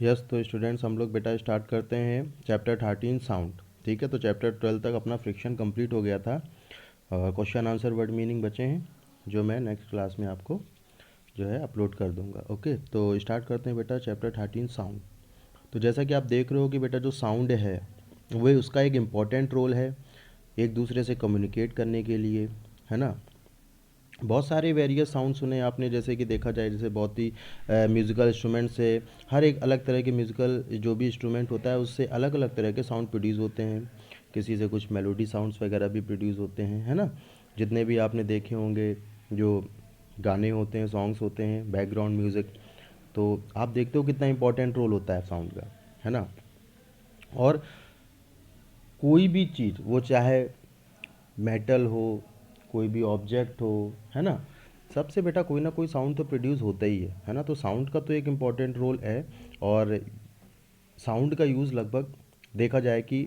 Yes, तो students हम लोग बेटा स्टार्ट करते हैं चैप्टर 13 साउंड। ठीक है, तो चैप्टर 12 तक अपना फ्रिक्शन कंप्लीट हो गया था। क्वेश्चन आंसर वर्ड मीनिंग बचे हैं जो मैं नेक्स्ट क्लास में आपको जो है अपलोड कर दूंगा। ओके, तो स्टार्ट करते हैं बेटा चैप्टर 13 साउंड। तो जैसा कि आप देख रहे हो कि बेटा जो साउंड है वो उसका एक इम्पॉर्टेंट रोल है एक दूसरे से कम्युनिकेट करने के लिए, है ना। बहुत सारे वेरियस साउंड सुने आपने, जैसे कि देखा जाए जैसे बहुत ही म्यूज़िकल इंस्ट्रूमेंट से हर एक अलग तरह के म्यूज़िकल जो भी इंस्ट्रूमेंट होता है उससे अलग अलग तरह के साउंड प्रोड्यूस होते हैं। किसी से कुछ मेलोडी साउंड्स वगैरह भी प्रोड्यूस होते हैं, है ना। जितने भी आपने देखे होंगे जो गाने होते हैं, सॉन्ग्स होते हैं, बैकग्राउंड म्यूज़िक, तो आप देखते हो कितना इंपॉर्टेंट रोल होता है साउंड का, है ना। और कोई भी चीज़ वो चाहे मेटल हो, कोई भी ऑब्जेक्ट हो, है ना, सबसे बेटा कोई ना कोई साउंड तो प्रोड्यूस होता ही है ना। तो साउंड का तो एक इम्पॉर्टेंट रोल है। और साउंड का यूज़ लगभग देखा जाए कि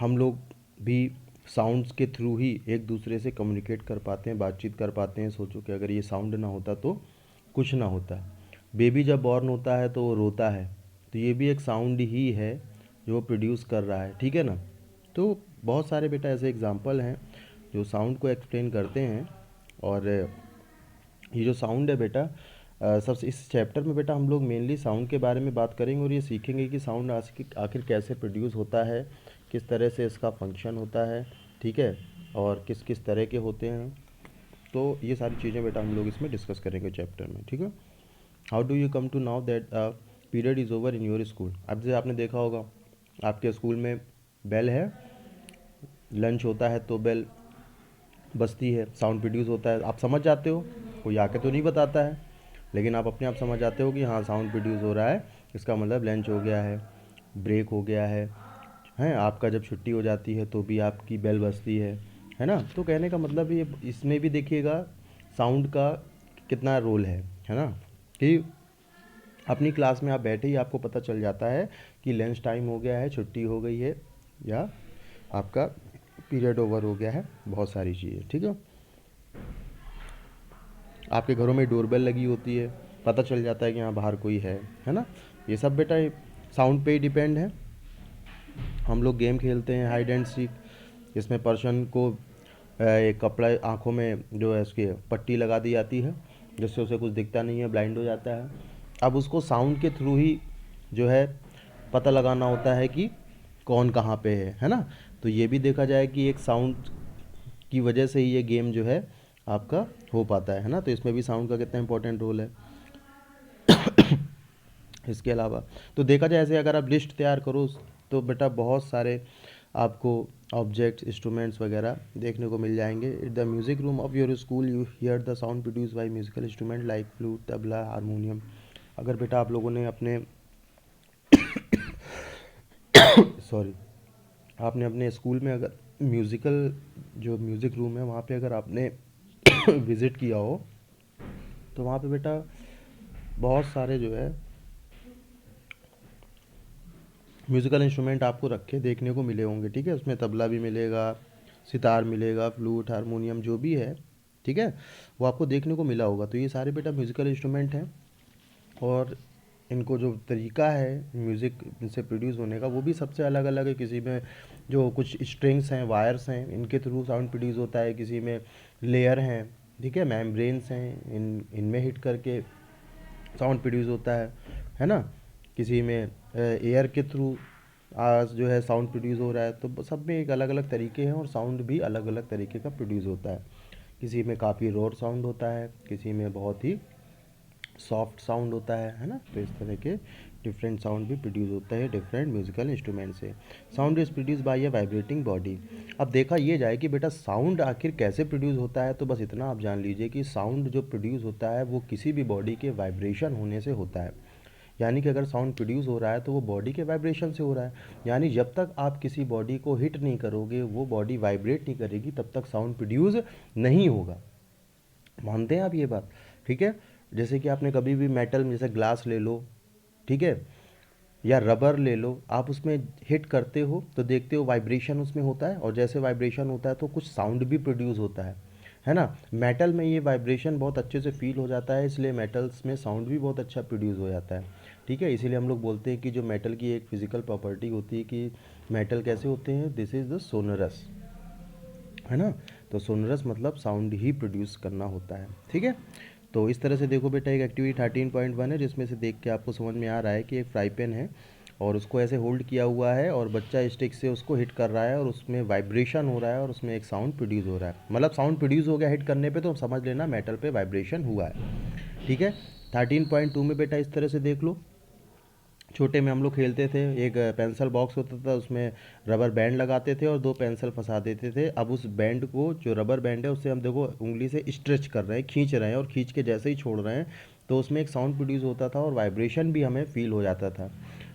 हम लोग भी साउंड्स के थ्रू ही एक दूसरे से कम्युनिकेट कर पाते हैं, बातचीत कर पाते हैं। सोचो कि अगर ये साउंड ना होता तो कुछ ना होता। बेबी जब बॉर्न होता है तो वो रोता है, तो ये भी एक साउंड ही है जो प्रोड्यूस कर रहा है, ठीक है ना। तो बहुत सारे बेटा ऐसे एग्जांपल हैं जो साउंड को एक्सप्लेन करते हैं। और ये जो साउंड है बेटा सबसे इस चैप्टर में बेटा हम लोग मेनली साउंड के बारे में बात करेंगे और ये सीखेंगे कि साउंड आखिर कैसे प्रोड्यूस होता है, किस तरह से इसका फंक्शन होता है, ठीक है, और किस किस तरह के होते हैं। तो ये सारी चीज़ें बेटा हम लोग इसमें डिस्कस करेंगे चैप्टर में, ठीक है। How do you come to now that period is over in your school. अब जैसे आपने देखा होगा आपके स्कूल में बेल है, लंच होता है तो बेल बजती है, साउंड प्रोड्यूस होता है, आप समझ जाते हो। कोई आके तो नहीं बताता है, लेकिन आप अपने आप समझ जाते हो कि हाँ साउंड प्रोड्यूस हो रहा है, इसका मतलब लंच हो गया है, ब्रेक हो गया है। हैं, आपका जब छुट्टी हो जाती है तो भी आपकी बेल बजती है ना। तो कहने का मतलब ये इसमें भी देखिएगा साउंड का कितना रोल है ना। कि अपनी क्लास में आप बैठे ही आपको पता चल जाता है कि लंच टाइम हो गया है, छुट्टी हो गई है, या आपका पीरियड ओवर हो गया है, बहुत सारी चीज़ें, ठीक है। आपके घरों में डोरबेल लगी होती है, पता चल जाता है कि यहाँ बाहर कोई है ना। ये सब बेटा साउंड पे ही डिपेंड है। हम लोग गेम खेलते हैं हाइड एंड सीक, इसमें पर्सन को एक कपड़ा आँखों में जो है उसकी पट्टी लगा दी जाती है जिससे उसे कुछ दिखता नहीं है, ब्लाइंड हो जाता है। अब उसको साउंड के थ्रू ही जो है पता लगाना होता है कि कौन कहाँ पे है ना। तो ये भी देखा जाए कि एक साउंड की वजह से ही ये गेम जो है आपका हो पाता है ना। तो इसमें भी साउंड का कितना इंपॉर्टेंट रोल है। इसके अलावा तो देखा जाए ऐसे अगर आप लिस्ट तैयार करो तो बेटा बहुत सारे आपको ऑब्जेक्ट्स, इंस्ट्रूमेंट्स वगैरह देखने को मिल जाएंगे। The music room of your school you here the sound produce by musical instrument like flute, tabla, harmonium. अगर बेटा आप लोगों ने अपने सॉरी, आपने अपने स्कूल में अगर म्यूज़िकल जो म्यूज़िक रूम है वहाँ पे अगर आपने विज़िट किया हो तो वहाँ पे बेटा बहुत सारे जो है म्यूज़िकल इंस्ट्रूमेंट आपको रखे देखने को मिले होंगे, ठीक है। उसमें तबला भी मिलेगा, सितार मिलेगा, फ्लूट, हारमोनियम जो भी है, ठीक है, वो आपको देखने को मिला होगा। तो ये सारे बेटा म्यूज़िकल इंस्ट्रूमेंट हैं। और इनको जो तरीका है म्यूज़िक इनसे प्रोड्यूस होने का वो भी सबसे अलग अलग है। किसी में जो कुछ स्ट्रिंग्स हैं, वायर्स हैं, इनके थ्रू साउंड प्रोड्यूस होता है। किसी में लेयर हैं, ठीक है, मेम्ब्रेन्स हैं, इनमें हिट करके साउंड प्रोड्यूस होता है ना। किसी में एयर के थ्रू आज जो है साउंड प्रोड्यूस हो रहा है। तो सब में एक अलग अलग तरीके हैं और साउंड भी अलग अलग तरीके का प्रोड्यूस होता है। किसी में काफ़ी रोर साउंड होता है, किसी में बहुत ही सॉफ्ट साउंड होता है ना। तो इस तरह के डिफरेंट साउंड भी प्रोड्यूस होता है डिफरेंट म्यूजिकल इंस्ट्रूमेंट से। Sound is produce by a vibrating body. अब देखा ये जाए कि बेटा साउंड आखिर कैसे प्रोड्यूस होता है, तो बस इतना आप जान लीजिए कि साउंड जो प्रोड्यूस होता है वो किसी भी बॉडी के वाइब्रेशन होने से होता है। यानी कि अगर साउंड प्रोड्यूस हो रहा है तो वो बॉडी के वाइब्रेशन से हो रहा है। यानी जब तक आप किसी बॉडी को हिट नहीं करोगे, वो बॉडी वाइब्रेट नहीं करेगी, तब तक साउंड प्रोड्यूस नहीं होगा। मानते हैं आप ये बात, ठीक है। जैसे कि आपने कभी भी मेटल जैसे ग्लास ले लो, ठीक है, या रबर ले लो, आप उसमें हिट करते हो तो देखते हो वाइब्रेशन उसमें होता है, और जैसे वाइब्रेशन होता है तो कुछ साउंड भी प्रोड्यूस होता है ना। मेटल में ये वाइब्रेशन बहुत अच्छे से फील हो जाता है, इसलिए मेटल्स में साउंड भी बहुत अच्छा प्रोड्यूस हो जाता है। ठीक है, इसीलिए हम लोग बोलते हैं कि जो मेटल की एक फिजिकल प्रॉपर्टी होती है कि मेटल कैसे होते हैं, दिस इज़ द सोनरस, है ना। तो सोनरस मतलब साउंड ही प्रोड्यूस करना होता है, ठीक है। तो इस तरह से देखो बेटा, एक एक्टिविटी 13.1 है जिसमें से देख के आपको समझ में आ रहा है कि एक फ्राई पैन है और उसको ऐसे होल्ड किया हुआ है और बच्चा स्टिक से उसको हिट कर रहा है और उसमें वाइब्रेशन हो रहा है और उसमें एक साउंड प्रोड्यूस हो रहा है, मतलब साउंड प्रोड्यूस हो गया हिट करने पे, तो समझ लेना मेटल पे वाइब्रेशन हुआ है, ठीक है। 13.2 में बेटा इस तरह से देख लो, छोटे में हम लोग खेलते थे, एक पेंसिल बॉक्स होता था, उसमें रबर बैंड लगाते थे और दो पेंसिल फंसा देते थे। अब उस बैंड को, जो रबर बैंड है, उससे हम देखो उंगली से स्ट्रेच कर रहे हैं, खींच रहे हैं, और खींच के जैसे ही छोड़ रहे हैं तो उसमें एक साउंड प्रोड्यूस होता था और वाइब्रेशन भी हमें फील हो जाता था,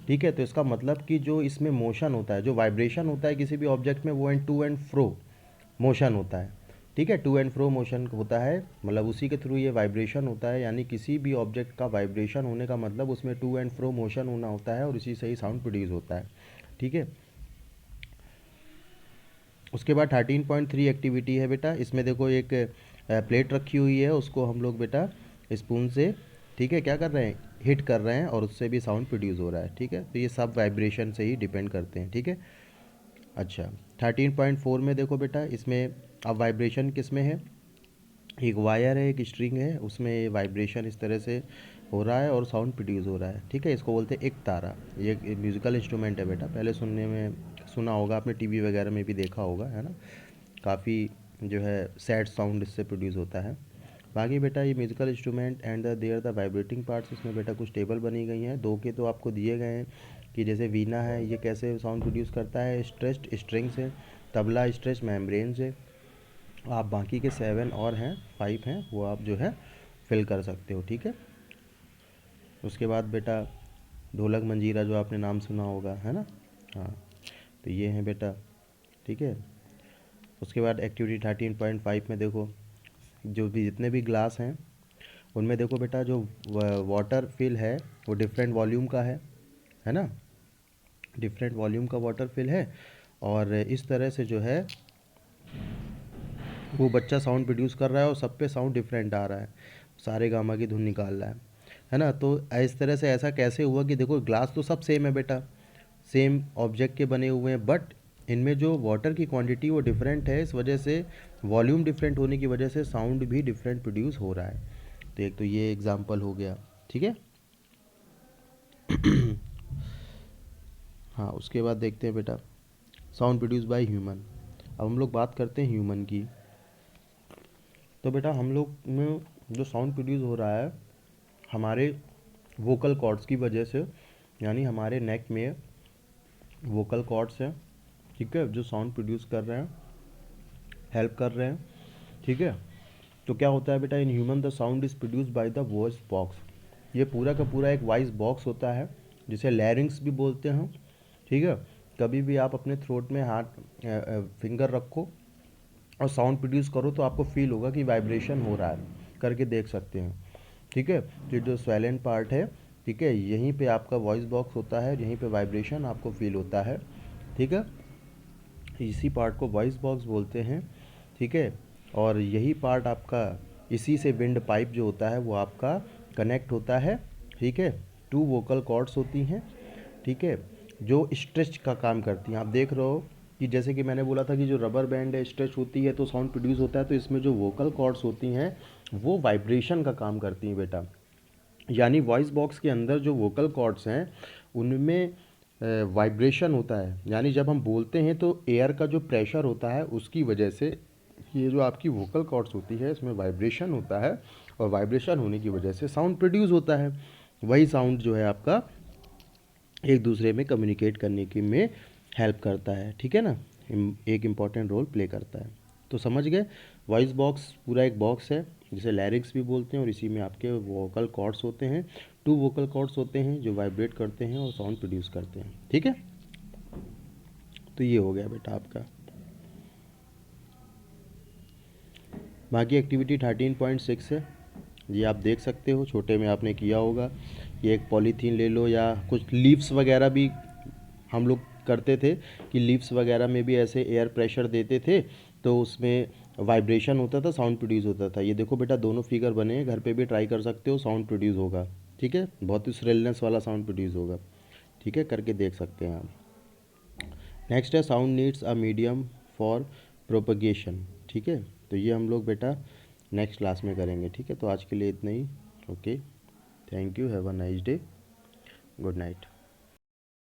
ठीक है। तो इसका मतलब कि जो इसमें मोशन होता है, जो वाइब्रेशन होता है किसी भी ऑब्जेक्ट में, वो and to and fro motion होता है, ठीक है। टू एंड फ्रो मोशन होता है, मतलब उसी के थ्रू ये वाइब्रेशन होता है, यानी किसी भी ऑब्जेक्ट का वाइब्रेशन होने का मतलब उसमें टू एंड फ्रो मोशन होना होता है और इसी से ही साउंड प्रोड्यूस होता है, ठीक है। उसके बाद 13.3 एक्टिविटी है बेटा, इसमें देखो एक प्लेट रखी हुई है, उसको हम लोग बेटा स्पून से, ठीक है, क्या कर रहे हैं, हिट कर रहे हैं और उससे भी साउंड प्रोड्यूस हो रहा है, ठीक है। तो ये सब वाइब्रेशन से ही डिपेंड करते हैं, ठीक है। अच्छा, 13.4 में देखो बेटा, इसमें अब वाइब्रेशन किस में है, एक वायर है, एक स्ट्रिंग है, उसमें वाइब्रेशन इस तरह से हो रहा है और साउंड प्रोड्यूस हो रहा है, ठीक है। इसको बोलते हैं एक तारा। ये एक म्यूज़िकल इंस्ट्रूमेंट है बेटा, पहले सुनने में सुना होगा आपने, टीवी वगैरह में भी देखा होगा, है ना। काफ़ी जो है सैड साउंड इससे प्रोड्यूस होता है। बाकी बेटा ये musical instrument and their the vibrating parts, इसमें बेटा कुछ टेबल बनी गई हैं, दो के तो आपको दिए गए हैं कि जैसे वीणा है, ये कैसे साउंड प्रोड्यूस करता है, स्ट्रेच्ड स्ट्रिंग से, तबला स्ट्रेच मेम्ब्रेन से। आप बाकी के 7 और हैं, 5 हैं, वो आप जो है फिल कर सकते हो, ठीक है। उसके बाद बेटा ढोलक मंजीरा, जो आपने नाम सुना होगा, है ना। हाँ, तो ये हैं बेटा, ठीक है। उसके बाद एक्टिविटी 13.5 में देखो, जो भी जितने भी ग्लास हैं उनमें देखो बेटा, जो वाटर फिल है वो डिफरेंट वॉल्यूम का है ना, डिफरेंट वॉल्यूम का वाटर फिल है। और इस तरह से जो है वो बच्चा साउंड प्रोड्यूस कर रहा है और सब पे साउंड डिफरेंट आ रहा है, सारे गामा की धुन निकाल रहा है ना। तो इस तरह से ऐसा कैसे हुआ कि देखो ग्लास तो सब सेम है बेटा, सेम ऑब्जेक्ट के बने हुए हैं, बट इनमें जो वाटर की क्वांटिटी वो डिफरेंट है, इस वजह से वॉल्यूम डिफरेंट होने की वजह से साउंड भी डिफरेंट प्रोड्यूस हो रहा है। तो एक तो ये एग्जांपल हो गया, ठीक है। हाँ, उसके बाद देखते हैं बेटा साउंड प्रोड्यूस बाय ह्यूमन। अब हम लोग बात करते हैं ह्यूमन की। तो बेटा हम लोग में जो साउंड प्रोड्यूस हो रहा है हमारे वोकल कॉर्ड्स की वजह से, यानी हमारे नेक में वोकल कॉर्ड्स हैं, ठीक है, जो साउंड प्रोड्यूस कर रहे हैं, हेल्प कर रहे हैं, ठीक है। तो क्या होता है बेटा, in human the sound is produce by the voice box. ये पूरा का पूरा एक वॉइस बॉक्स होता है जिसे लैरिंग्स भी बोलते हैं, ठीक है। कभी भी आप अपने थ्रोट में हाथ फिंगर रखो और साउंड प्रोड्यूस करो तो आपको फील होगा कि वाइब्रेशन हो रहा है, करके देख सकते हैं, ठीक है। तो जो साइलेंट पार्ट है, ठीक है, यहीं पे आपका वॉइस बॉक्स होता है, यहीं पे वाइब्रेशन आपको फील होता है, ठीक है। इसी पार्ट को वॉइस बॉक्स बोलते हैं, ठीक है। और यही पार्ट आपका, इसी से विंड पाइप जो होता है वो आपका कनेक्ट होता है, ठीक है। टू वोकल कॉर्ड्स होती हैं, ठीक है, जो स्ट्रेच का काम करती हैं। आप देख रहे हो कि जैसे कि मैंने बोला था कि जो रबर बैंड है स्ट्रेच होती है तो साउंड प्रोड्यूस होता है, तो इसमें जो वोकल कॉर्ड्स होती हैं वो वाइब्रेशन का काम करती हैं बेटा। यानी वॉइस बॉक्स के अंदर जो वोकल कॉर्ड्स हैं उनमें वाइब्रेशन होता है, यानी जब हम बोलते हैं तो एयर का जो प्रेशर होता है उसकी वजह से ये जो आपकी वोकल कॉर्ड्स होती है इसमें वाइब्रेशन होता है, और वाइब्रेशन होने की वजह से साउंड प्रोड्यूस होता है। वही साउंड जो है आपका एक दूसरे में कम्युनिकेट करने की में हेल्प करता है, ठीक है ना, एक इम्पॉर्टेंट रोल प्ले करता है। तो समझ गए, वॉइस बॉक्स पूरा एक बॉक्स है जिसे लैरिक्स भी बोलते हैं और इसी में आपके वोकल कॉर्ड्स होते हैं, टू वोकल कॉर्ड्स होते हैं जो वाइब्रेट करते हैं और साउंड प्रोड्यूस करते हैं, ठीक है। तो ये हो गया बेटा आपका। बाकी एक्टिविटी 13.6 है, ये आप देख सकते हो, छोटे में आपने किया होगा। ये एक पॉलीथीन ले लो या कुछ लीव्स वगैरह भी हम लोग करते थे कि लीव्स वगैरह में भी ऐसे एयर प्रेशर देते थे तो उसमें वाइब्रेशन होता था, साउंड प्रोड्यूस होता था। ये देखो बेटा दोनों फिगर बने हैं, घर पे भी ट्राई कर सकते हो, साउंड प्रोड्यूस होगा, ठीक है, बहुत ही श्रिलनेस वाला साउंड प्रोड्यूस होगा। ठीक है, करके देख सकते हैं आप। नेक्स्ट है sound needs a medium for propagation. ठीक है, तो ये हम लोग बेटा नेक्स्ट क्लास में करेंगे। ठीक है, तो आज के लिए इतना ही। Okay, thank you, have a nice day, good night.